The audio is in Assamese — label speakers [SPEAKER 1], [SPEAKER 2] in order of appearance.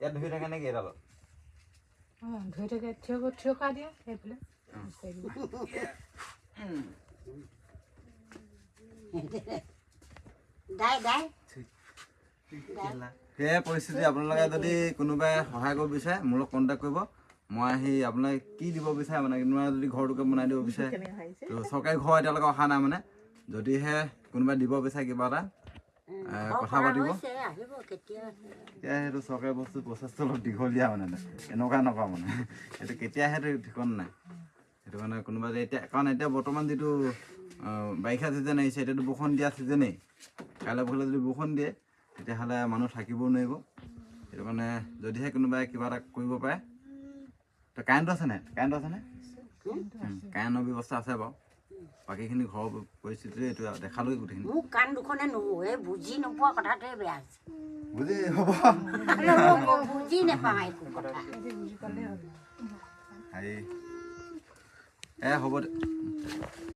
[SPEAKER 1] ইয়াত ধৰি থাকে নেকি এডালত
[SPEAKER 2] ধৰি থাকে থিয়কা দিয়ে সেইফালে
[SPEAKER 1] সেয়া পৰিস্থিতি আপোনালোকে যদি কোনোবাই সহায় কৰিব বিচাৰে মোৰ লগত কণ্টেক্ট কৰিব মই আহি আপোনাক কি দিব বিচাৰে মানে কোনোবাই যদি ঘৰটোকে বনাই দিব বিচাৰে তো চৰকাৰী ঘৰ এতিয়ালৈকে অহা নাই মানে যদিহে কোনোবাই দিব বিচাৰে কিবা এটা কথা পাতিব এতিয়া সেইটো চৰকাৰী বস্তু প্ৰচেছটো অলপ দীঘলীয়া মানে এনেকুৱা নকওঁ মানে সেইটো কেতিয়া সেইটো ঠিকনা নাই সেইটো কাৰণে কোনোবা এতিয়া কাৰণ এতিয়া বৰ্তমান যিটো বাৰিষা ছিজন আহিছে এতিয়াতো বৰষুণ দিয়া ছিজনেই কাইলৈ পৰহিলৈ যদি বৰষুণ দিয়ে তেতিয়াহ'লে মানুহ থাকিবও নোৱাৰিব সেইটো কাৰণে যদিহে কোনোবাই কিবা এটা কৰিব পাৰে তো কাৰেণ্টটো আছেনে কাৰেণ্টৰ ব্যৱস্থা আছে বাৰু বাকীখিনি ঘৰৰ পৰিস্থিতি এইটো দেখালৈ গোটেইখিনি
[SPEAKER 3] মোক কাণ দুখনে এই বুজি নোপোৱা কথাটোৱে বেয়া হৈছে
[SPEAKER 1] বুজি হ'ব
[SPEAKER 3] বুজি নাপাওঁ একো কথা
[SPEAKER 1] হেৰি হ'ব দে